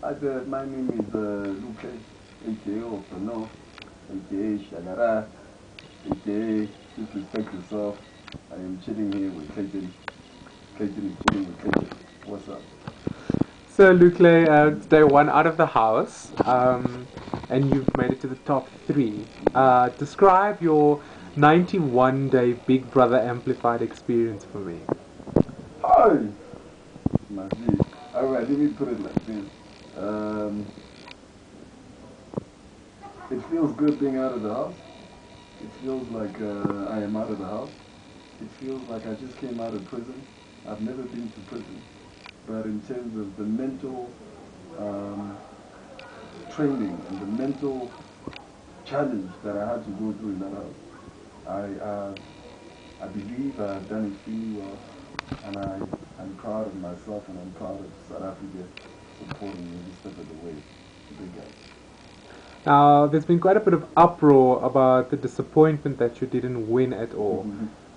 My name is Luclay, aka Opano, aka Shagara, aka Just Respect Yourself. I am chilling here with Clayton. Clayton is chilling with Clayton. What's up? So, Luclay, today one out of the house, and you've made it to the top three. Describe your 91-day Big Brother Amplified experience for me. Hi! My G. Alright, let me put it like this. Um, it feels good being out of the house. It feels like I am out of the house. It feels like I just came out of prison. I've never been to prison. But in terms of the mental um, training and the mental challenge that I had to go through in that house, I believe I've done extremely well, and I'm proud of myself, and I'm proud of South Africa supporting me every step of the way. Big guys. Now, there's been quite a bit of uproar about the disappointment that you didn't win at all.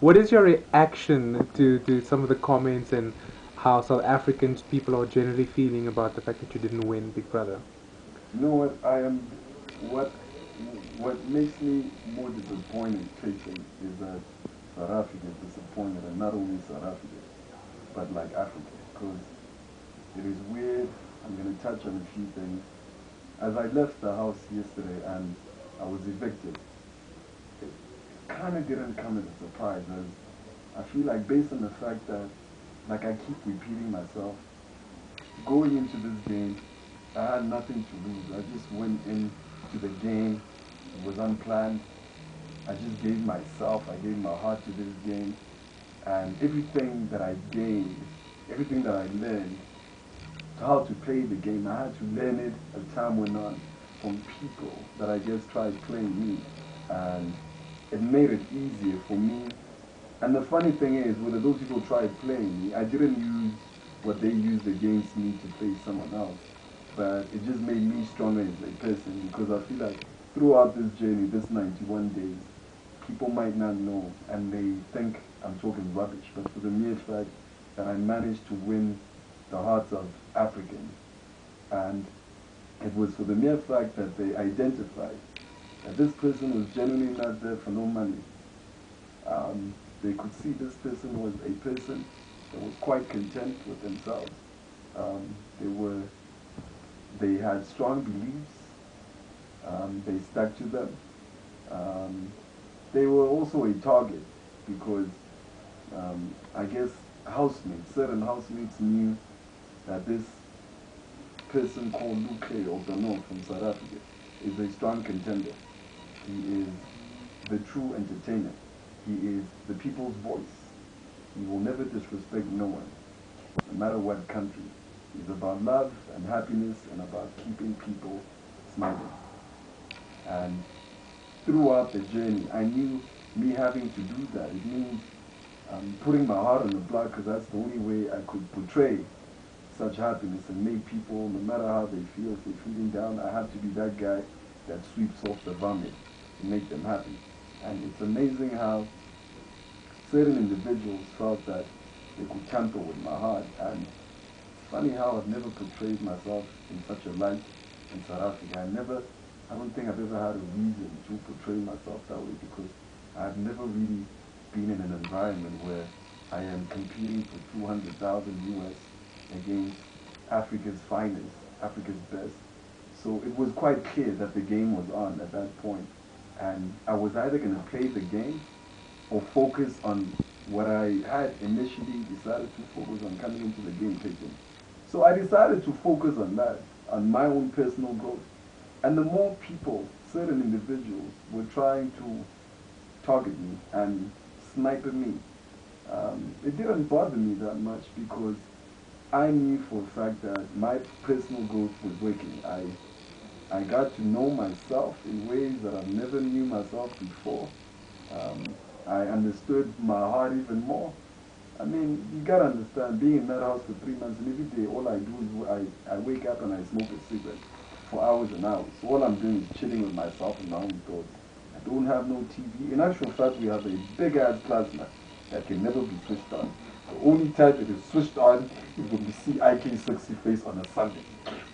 What is your reaction to some of the comments and how South African people are generally feeling about the fact that you didn't win Big Brother? You know what? What what makes me more disappointed, Clayton, is that South Africa is disappointed, and not only South Africa, but like Africa, because it is weird. I'm going to touch on a few things. As I left the house yesterday and I was evicted, it kind of didn't come as a surprise, as I feel like based on the fact that, like I keep repeating myself, going into this game, I had nothing to lose. I just went into the game. It was unplanned. I just gave myself, I gave my heart to this game. And everything that I gained, everything that I learned, how to play the game, I had to learn it as time went on from people that I guess tried playing me. And it made it easier for me. And the funny thing is, when those people tried playing me, I didn't use what they used against me to play someone else. But it just made me stronger as a person, because I feel like throughout this journey, this 91 days, people might not know and they think I'm talking rubbish. But for the mere fact that I managed to win the hearts of Africans, and it was for the mere fact that they identified that this person was genuinely not there for no money. They could see this person was a person that was quite content with themselves. Um, they were, they had strong beliefs. They stuck to them. Um, they were also a target because I guess housemates, certain housemates knew that this person called Luclay or Dono from South Africa is a strong contender. He is the true entertainer. He is the people's voice. He will never disrespect no one, no matter what country. He's about love and happiness and about keeping people smiling. And throughout the journey, I knew me having to do that, it means putting my heart on the block, because that's the only way I could portray such happiness and make people, no matter how they feel, if they're feeling down, I have to be that guy that sweeps off the vomit to make them happy. And it's amazing how certain individuals felt that they could tamper with my heart. And it's funny how I've never portrayed myself in such a light in South Africa. I don't think I've ever had a reason to portray myself that way, because I've never really been in an environment where I am competing for 200,000 US against Africa's finest, Africa's best. So it was quite clear that the game was on at that point. And I was either going to play the game or focus on what I had initially decided to focus on coming into the game taking. So I decided to focus on that, on my own personal growth. And the more people, certain individuals, were trying to target me and snipe at me, it didn't bother me that much, because I knew for a fact that my personal growth was working. I got to know myself in ways that I never knew myself before. Um, I understood my heart even more. I mean, you gotta understand, being in that house for 3 months, and every day all I do is I wake up and I smoke a cigarette for hours and hours. So all I'm doing is chilling with myself and my own thoughts. I don't have no TV. In actual fact, we have a big ass plasma that can never be switched on. The only time it is switched on is when we see IK60 face on a Sunday.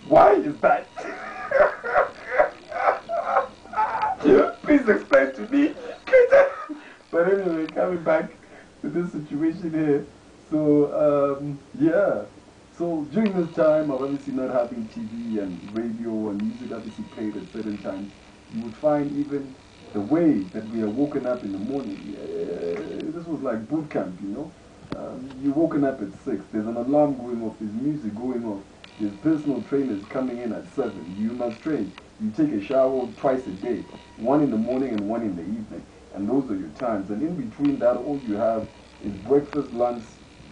Why is that? Please explain to me. But anyway, coming back to this situation here. So, yeah. So during this time of obviously not having TV and radio and music obviously played at certain times, you would find even the way that we are woken up in the morning. This was like boot camp, you know. You're woken up at 6. There's an alarm going off. There's music going off. There's personal trainers coming in at 7. You must train. You take a shower twice a day, one in the morning and one in the evening. And those are your times. And in between that, all you have is breakfast, lunch,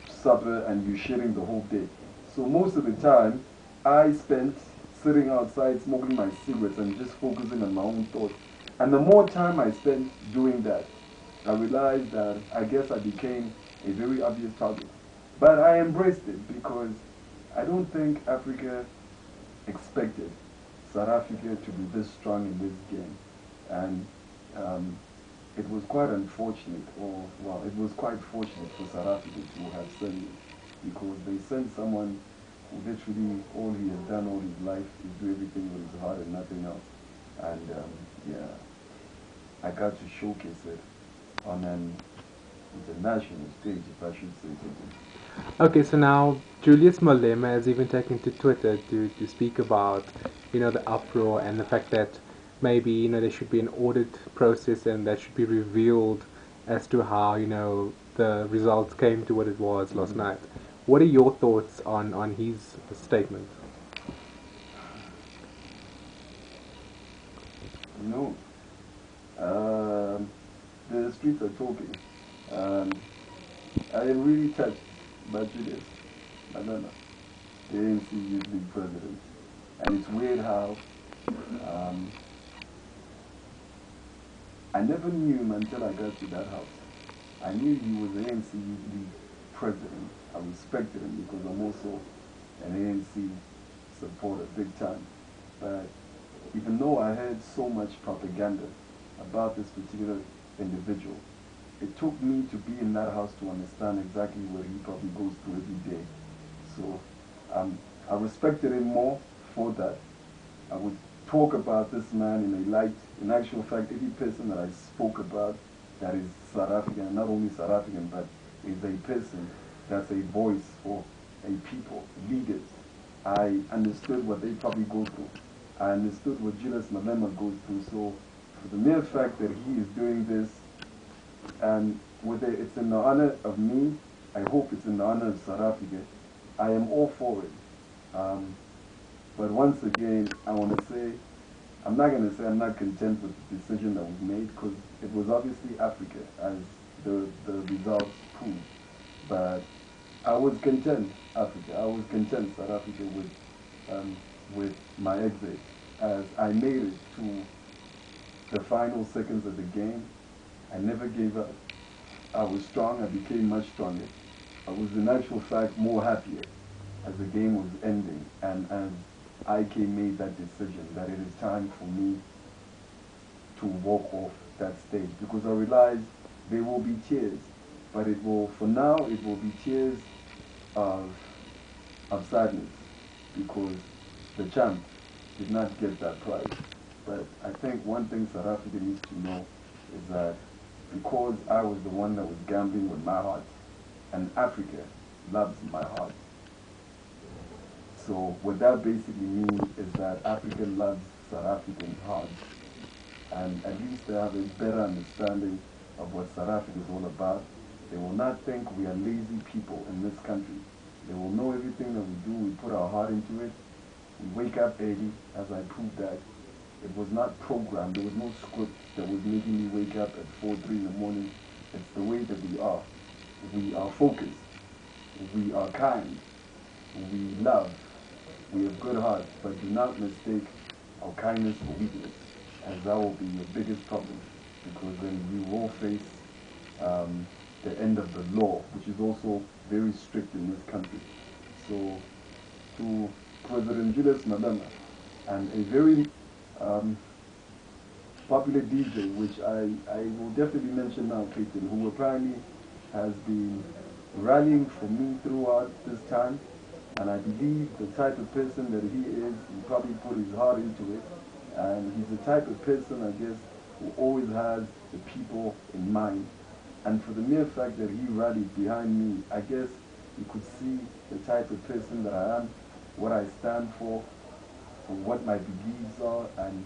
supper, and you're shitting the whole day. So most of the time, I spent sitting outside smoking my cigarettes and just focusing on my own thoughts. And the more time I spent doing that, I realized that I guess I became a very obvious target. But I embraced it because I don't think Africa expected South Africa to be this strong in this game. And it was quite unfortunate, or well, it was quite fortunate for South Africa to have sent me, because they sent someone who literally all he has done all his life is do everything with his heart and nothing else. And yeah, I got to showcase it on an international stage, if I should say something. Okay, so now Julius Malema has even taken to Twitter to speak about, the uproar and the fact that maybe, there should be an audit process and that should be revealed as to how, the results came to what it was last night. What are your thoughts on his statement? You know, the streets are talking. Um, I am really touched by Julius Malema, the ANC Youth League president. And it's weird how I never knew him until I got to that house. I knew he was the ANC Youth League president. I respected him because I'm also an ANC supporter, big time. But even though I heard so much propaganda about this particular individual, it took me to be in that house to understand exactly what he probably goes through every day. So I respected him more for that. I would talk about this man in a light. In actual fact, every person that I spoke about that is South African, not only South African, but is a person that's a voice for a people, leaders. I understood what they probably go through. I understood what Julius Malema goes through. So for the mere fact that he is doing this, and whether it's in the honor of me, I hope it's in the honor of South Africa, I am all for it. But once again, I want to say, I'm not going to say I'm not content with the decision that was made, because it was obviously Africa, as the results proved. But I was content, Africa. I was content, South Africa, with my exit, as I made it to the final seconds of the game. I never gave up. I was strong. I became much stronger. I was in actual fact more happier as the game was ending, and as IK made that decision that it is time for me to walk off that stage, because I realized there will be tears, but it will, for now, it will be tears of sadness, because the champ did not get that prize. But I think one thing South Africa needs to know is that because I was the one that was gambling with my heart, and Africa loves my heart. So what that basically means is that Africa loves South African hearts, and at least they have a better understanding of what South Africa is all about. They will not think we are lazy people in this country. They will know everything that we do, we put our heart into it. We wake up early, as I proved that. It was not programmed. There was no script that was making me wake up at 4, 3 in the morning. It's the way that we are. We are focused. We are kind. We love. We have good hearts. But do not mistake our kindness for weakness, as that will be your biggest problem. Because then you will face the end of the law, which is also very strict in this country. So, to President Julius Malema, and a very popular DJ, which I will definitely mention now, Clayton, who apparently has been rallying for me throughout this time. And I believe the type of person that he is, he probably put his heart into it. And he's the type of person, I guess, who always has the people in mind. And for the mere fact that he rallied behind me, I guess you could see the type of person that I am, what I stand for what my beliefs are, and